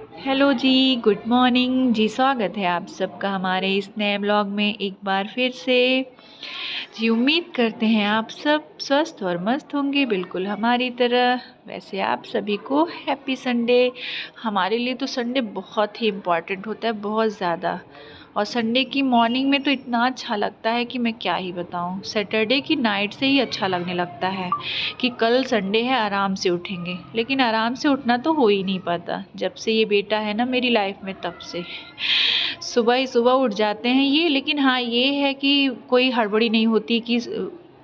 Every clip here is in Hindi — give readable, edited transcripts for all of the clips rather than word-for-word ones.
हेलो जी, गुड मॉर्निंग जी। स्वागत है आप सबका हमारे इस नए ब्लॉग में एक बार फिर से। जी उम्मीद करते हैं आप सब स्वस्थ और मस्त होंगे बिल्कुल हमारी तरह। वैसे आप सभी को हैप्पी संडे। हमारे लिए तो संडे बहुत ही इम्पॉर्टेंट होता है, बहुत ज़्यादा। और संडे की मॉर्निंग में तो इतना अच्छा लगता है कि मैं क्या ही बताऊं। सैटरडे की नाइट से ही अच्छा लगने लगता है कि कल संडे है, आराम से उठेंगे। लेकिन आराम से उठना तो हो ही नहीं पाता जब से ये बेटा है ना मेरी लाइफ में, तब से सुबह ही सुबह उठ जाते हैं ये। लेकिन हाँ, ये है कि कोई हड़बड़ी नहीं होती कि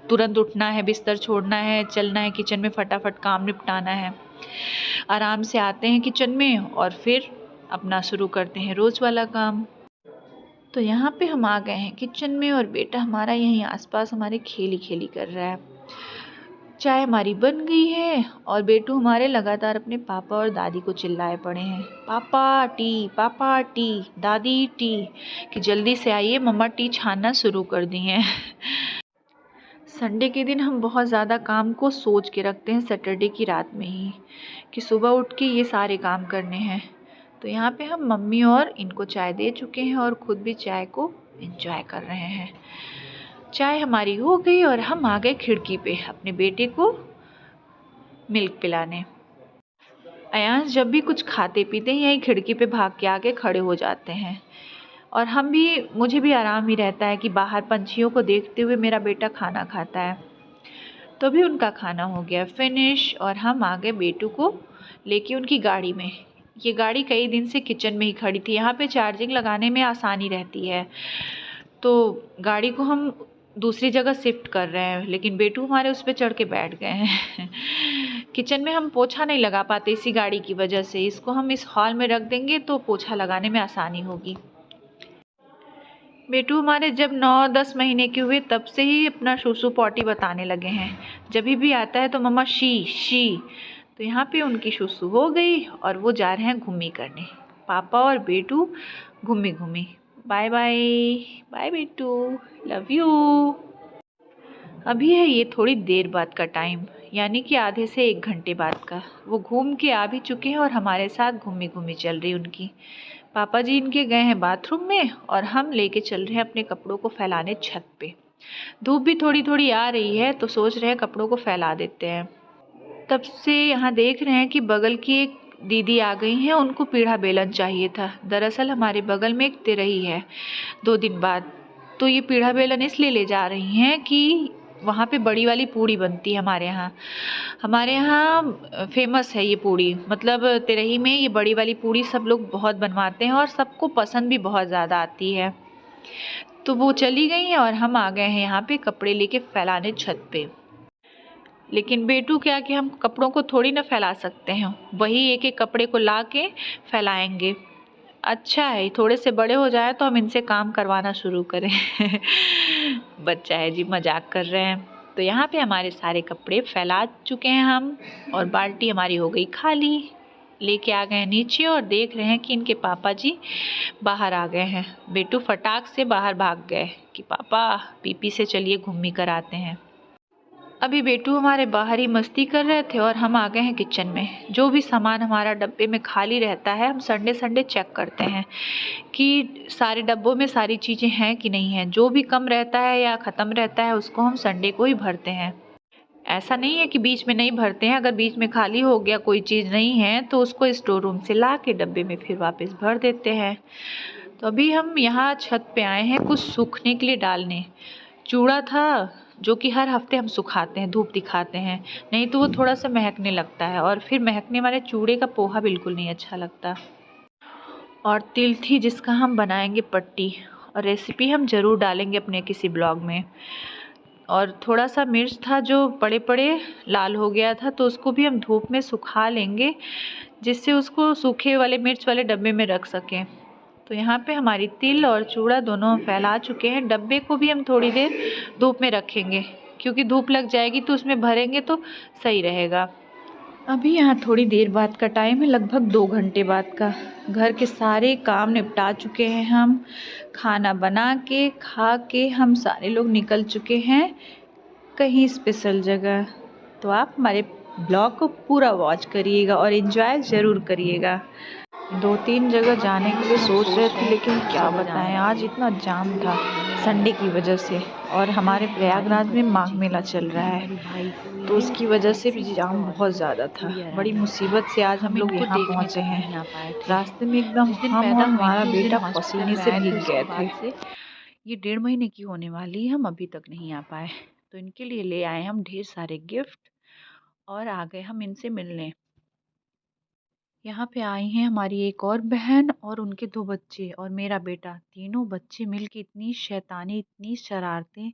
तुरंत उठना है, बिस्तर छोड़ना है, चलना है किचन में, फटाफट काम निपटाना है। आराम से आते हैं किचन में और फिर अपना शुरू करते हैं रोज़ वाला काम। तो यहाँ पे हम आ गए हैं किचन में और बेटा हमारा यहीं आसपास हमारे खेली खेली कर रहा है। चाय हमारी बन गई है और बेटू हमारे लगातार अपने पापा और दादी को चिल्लाए पड़े हैं, पापा टी, दादी टी, कि जल्दी से आइए, मम्मा टी छानना शुरू कर दी हैं। संडे के दिन हम बहुत ज़्यादा काम को सोच के रखते हैं सैटरडे की रात में ही, कि सुबह उठ के ये सारे काम करने हैं। तो यहाँ पे हम मम्मी और इनको चाय दे चुके हैं और ख़ुद भी चाय को एंजॉय कर रहे हैं। चाय हमारी हो गई और हम आ गए खिड़की पे अपने बेटे को मिल्क पिलाने। अयांश जब भी कुछ खाते पीते ही यहीं खिड़की पे भाग के आके खड़े हो जाते हैं। और मुझे भी आराम ही रहता है कि बाहर पंछियों को देखते हुए मेरा बेटा खाना खाता है। तो भी उनका खाना हो गया फिनिश और हम आ गए बेटू को लेके उनकी गाड़ी में। ये गाड़ी कई दिन से किचन में ही खड़ी थी, यहाँ पे चार्जिंग लगाने में आसानी रहती है, तो गाड़ी को हम दूसरी जगह शिफ्ट कर रहे हैं। लेकिन बेटू हमारे उस पर चढ़ के बैठ गए हैं। किचन में हम पोछा नहीं लगा पाते इसी गाड़ी की वजह से। इसको हम इस हॉल में रख देंगे तो पोछा लगाने में आसानी होगी। बेटू हमारे जब 9-10 महीने के हुए तब से ही अपना सूसू पॉटी बताने लगे हैं। जब भी आता है तो मम्मा शी शी। तो यहाँ पे उनकी सूसू हो गई और वो जा रहे हैं घूमी करने, पापा और बेटू घूमी घूमी। बाय बाय बाय बेटू, लव यू। अभी है ये थोड़ी देर बाद का टाइम, यानी कि आधे से 1 घंटे बाद का। वो घूम के आ भी चुके हैं और हमारे साथ घूमी घूमी चल रही उनकी। पापा जी इनके गए हैं बाथरूम में और हम लेके चल रहे हैं अपने कपड़ों को फैलाने छत पे। धूप भी थोड़ी थोड़ी आ रही है तो सोच रहे हैं कपड़ों को फैला देते हैं। तब से यहाँ देख रहे हैं कि बगल की एक दीदी आ गई हैं, उनको पीढ़ा बेलन चाहिए था। दरअसल हमारे बगल में एक तिरही है 2 दिन बाद, तो ये पीढ़ा बेलन इसलिए ले जा रही हैं कि वहाँ पे बड़ी वाली पूड़ी बनती है हमारे यहाँ फेमस है ये पूड़ी। मतलब तिरही में ये बड़ी वाली पूड़ी सब लोग बहुत बनवाते हैं और सबको पसंद भी बहुत ज़्यादा आती है। तो वो चली गई हैं और हम आ गए हैं यहाँ पे कपड़े लेके फैलाने छत पे। लेकिन बेटू क्या कि हम कपड़ों को थोड़ी ना फैला सकते हैं, वही एक एक कपड़े को ला के फैलाएंगे। अच्छा है थोड़े से बड़े हो जाए तो हम इनसे काम करवाना शुरू करें। बच्चा है जी, मजाक कर रहे हैं। तो यहाँ पे हमारे सारे कपड़े फैला चुके हैं हम और बाल्टी हमारी हो गई खाली। लेके आ गए हैं नीचे और देख रहे हैं कि इनके पापा जी बाहर आ गए हैं। बेटू फटाक से बाहर भाग गए कि पापा पीपी से चलिए घूमी कर आते हैं। अभी बेटू हमारे बाहर ही मस्ती कर रहे थे और हम आ गए हैं किचन में। जो भी सामान हमारा डब्बे में खाली रहता है हम संडे संडे चेक करते हैं कि सारे डब्बों में सारी चीज़ें हैं कि नहीं हैं। जो भी कम रहता है या ख़त्म रहता है उसको हम संडे को ही भरते हैं। ऐसा नहीं है कि बीच में नहीं भरते हैं। अगर बीच में खाली हो गया, कोई चीज़ नहीं है, तो उसको स्टोर रूम से ला के डब्बे में फिर वापस भर देते हैं। तो अभी हम यहाँ छत पे आए हैं कुछ सूखने के लिए डालने। चूड़ा था जो कि हर हफ्ते हम सुखाते हैं, धूप दिखाते हैं, नहीं तो वो थोड़ा सा महकने लगता है और फिर महकने वाले चूड़े का पोहा बिल्कुल नहीं अच्छा लगता। और तिल थी जिसका हम बनाएंगे पट्टी, और रेसिपी हम ज़रूर डालेंगे अपने किसी ब्लॉग में। और थोड़ा सा मिर्च था जो पड़े पड़े लाल हो गया था, तो उसको भी हम धूप में सुखा लेंगे जिससे उसको सूखे वाले मिर्च वाले डब्बे में रख सकें। तो यहाँ पे हमारी तिल और चूड़ा दोनों हम फैला चुके हैं। डब्बे को भी हम थोड़ी देर धूप में रखेंगे क्योंकि धूप लग जाएगी तो उसमें भरेंगे तो सही रहेगा। अभी यहाँ थोड़ी देर बाद का टाइम है, लगभग 2 घंटे बाद का। घर के सारे काम निपटा चुके हैं हम, खाना बना के खा के हम सारे लोग निकल चुके हैं कहीं स्पेशल जगह। तो आप हमारे ब्लॉग को पूरा वॉच करिएगा और एंजॉय ज़रूर करिएगा। 2-3 जगह जाने के लिए सोच रहे थे, लेकिन क्या बताएं आज इतना जाम था संडे की वजह से, और हमारे प्रयागराज में माघ मेला चल रहा है, तो उसकी वजह से भी जाम बहुत ज़्यादा था। बड़ी मुसीबत से आज हम लोग यहाँ पहुँचे हैं। रास्ते में एकदम हम और हमारा बेटा पसीने से भीग गए थे। ये 1.5 महीने की होने वाली है, हम अभी तक नहीं आ पाए, तो इनके लिए ले आए हम ढेर सारे गिफ्ट और आ गए हम इनसे मिलने। यहाँ पे आई हैं हमारी एक और बहन और उनके 2 बच्चे और मेरा बेटा। तीनों बच्चे मिलके इतनी शैतानी, इतनी शरारतें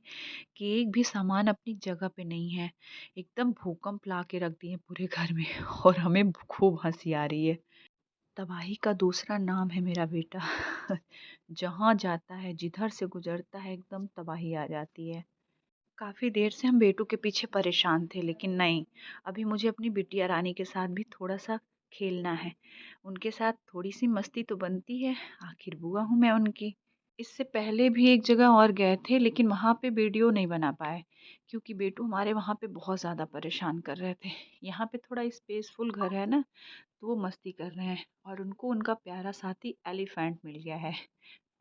कि एक भी सामान अपनी जगह पे नहीं है। एकदम भूकंप ला के रख दिए पूरे घर में और हमें खूब हँसी आ रही है। तबाही का दूसरा नाम है मेरा बेटा। जहाँ जाता है, जिधर से गुज़रता है, एकदम तबाही आ जाती है। काफ़ी देर से हम बेटू के पीछे परेशान थे, लेकिन नहीं, अभी मुझे अपनी बिटिया रानी के साथ भी थोड़ा-सा खेलना है। उनके साथ थोड़ी-सी मस्ती तो बनती है, आखिर बुआ हूँ मैं उनकी। इससे पहले भी एक जगह और गए थे, लेकिन वहाँ पे वीडियो नहीं बना पाए, क्योंकि बेटू हमारे वहाँ पे बहुत ज़्यादा परेशान कर रहे थे। यहाँ पे थोड़ा स्पेसफुल घर है ना, तो वो मस्ती कर रहे हैं और उनको उनका प्यारा साथी एलिफेंट मिल गया है।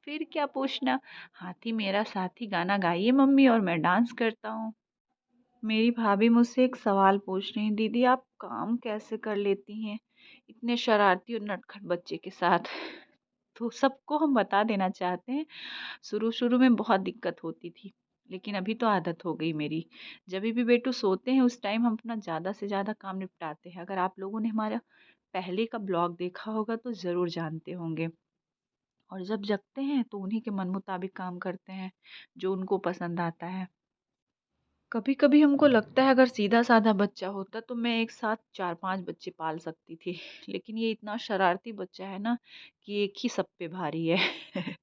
फिर क्या पूछना, हाथी मेरा साथी गाना गाइए मम्मी और मैं डांस करता हूँ। मेरी भाभी मुझसे एक सवाल पूछ रही हैं, दीदी आप काम कैसे कर लेती हैं इतने शरारती और नटखट बच्चे के साथ। तो सबको हम बता देना चाहते हैं, शुरू शुरू में बहुत दिक्कत होती थी, लेकिन अभी तो आदत हो गई मेरी। जब भी बेटू सोते हैं उस टाइम हम अपना ज़्यादा से ज़्यादा काम निपटाते हैं। अगर आप लोगों ने हमारा पहले का ब्लॉग देखा होगा तो ज़रूर जानते होंगे। और जब जगते हैं तो उन्हीं के मन मुताबिक काम करते हैं, जो उनको पसंद आता है। कभी कभी हमको लगता है अगर सीधा साधा बच्चा होता तो मैं एक साथ 4-5 बच्चे पाल सकती थी, लेकिन ये इतना शरारती बच्चा है ना कि एक ही सब पे भारी है।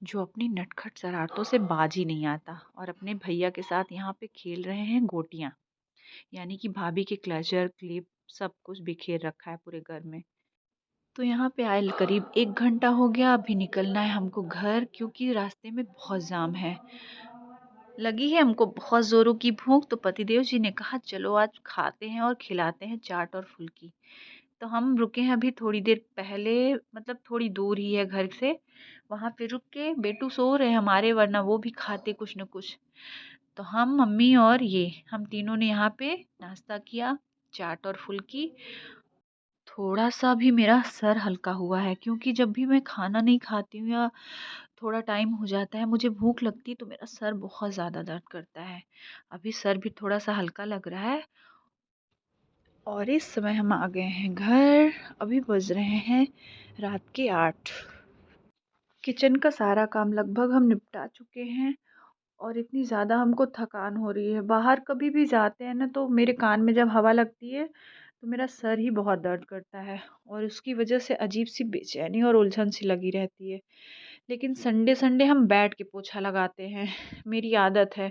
जो अपनी नटखट शरारतों से बाज ही नहीं आता और अपने भैया के साथ यहाँ पे खेल रहे हैं गोटियाँ, यानी कि भाभी के क्लेचर क्लिप सब कुछ बिखेर रखा है पूरे घर में। तो यहाँ पे आए करीब 1 घंटा हो गया, अभी निकलना है हमको घर, क्योंकि रास्ते में बहुत जाम है। लगी है हमको बहुत ज़ोरों की भूख, तो पतिदेव जी ने कहा चलो आज खाते हैं और खिलाते हैं चाट और फुल्की। तो हम रुके हैं अभी थोड़ी देर पहले, मतलब थोड़ी दूर ही है घर से, वहाँ पे रुक के बेटू सो रहे हैं हमारे, वरना वो भी खाते कुछ न कुछ। तो हम मम्मी और ये हम तीनों ने यहाँ पे नाश्ता किया, चाट और फुल्की। थोड़ा-सा भी मेरा सर हल्का हुआ है, क्योंकि जब भी मैं खाना नहीं खाती हूँ या थोड़ा टाइम हो जाता है, मुझे भूख लगती है, तो मेरा सर बहुत ज़्यादा दर्द करता है। अभी सर भी थोड़ा-सा हल्का लग रहा है और इस समय हम आ गए हैं घर। अभी बज रहे हैं रात के 8। किचन का सारा काम लगभग हम निपटा चुके हैं और इतनी ज़्यादा हमको थकान हो रही है। बाहर कभी भी जाते हैं ना, तो मेरे कान में जब हवा लगती है तो मेरा सर ही बहुत दर्द करता है और उसकी वजह से अजीब-सी बेचैनी और उलझन सी लगी रहती है। लेकिन संडे संडे हम बैठ के पोछा लगाते हैं, मेरी आदत है।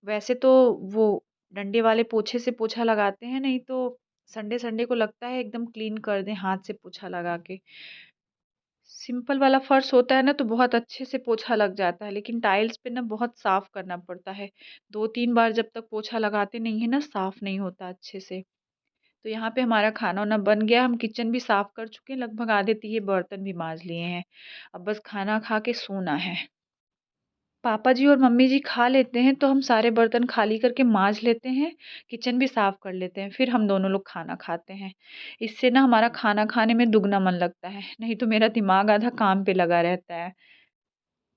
वैसे तो वो डंडे वाले पोछे से पोछा लगाते हैं, नहीं तो संडे संडे को लगता है एकदम क्लीन कर दें हाथ से पोछा लगा के। सिंपल वाला फर्श होता है ना, तो बहुत अच्छे से पोछा लग जाता है, लेकिन टाइल्स पे ना बहुत साफ़ करना पड़ता है। 2-3 बार जब तक पोछा लगाते नहीं हैं ना, साफ़ नहीं होता अच्छे से। तो यहाँ पे हमारा खाना-वाना बन गया, हम किचन भी साफ़ कर चुके हैं, लगभग आधे तिये बर्तन भी माँज लिए हैं। अब बस खाना खा के सोना है। पापा जी और मम्मी जी खा लेते हैं, तो हम सारे बर्तन खाली करके माँज लेते हैं, किचन भी साफ़ कर लेते हैं, फिर हम दोनों लोग खाना खाते हैं। इससे ना हमारा खाना खाने में दुगना मन लगता है, नहीं तो मेरा दिमाग आधा काम पे लगा रहता है।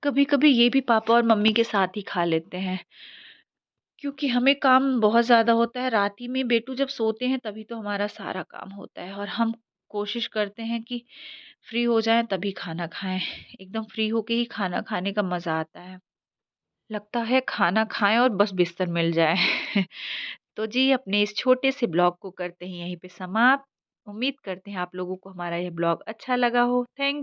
कभी-कभी ये भी पापा और मम्मी के साथ ही खा लेते हैं, क्योंकि हमें काम बहुत ज़्यादा होता है। रात ही में बेटू जब सोते हैं तभी तो हमारा सारा काम होता है और हम कोशिश करते हैं कि फ्री हो जाएँ तभी खाना खाएँ। एकदम फ्री होके ही खाना खाने का मज़ा आता है। लगता है खाना खाएँ और बस बिस्तर मिल जाए। तो जी, अपने इस छोटे से ब्लॉग को करते हैं यहीं पे समाप्त। उम्मीद करते हैं आप लोगों को हमारा यह ब्लॉग अच्छा लगा हो। थैंक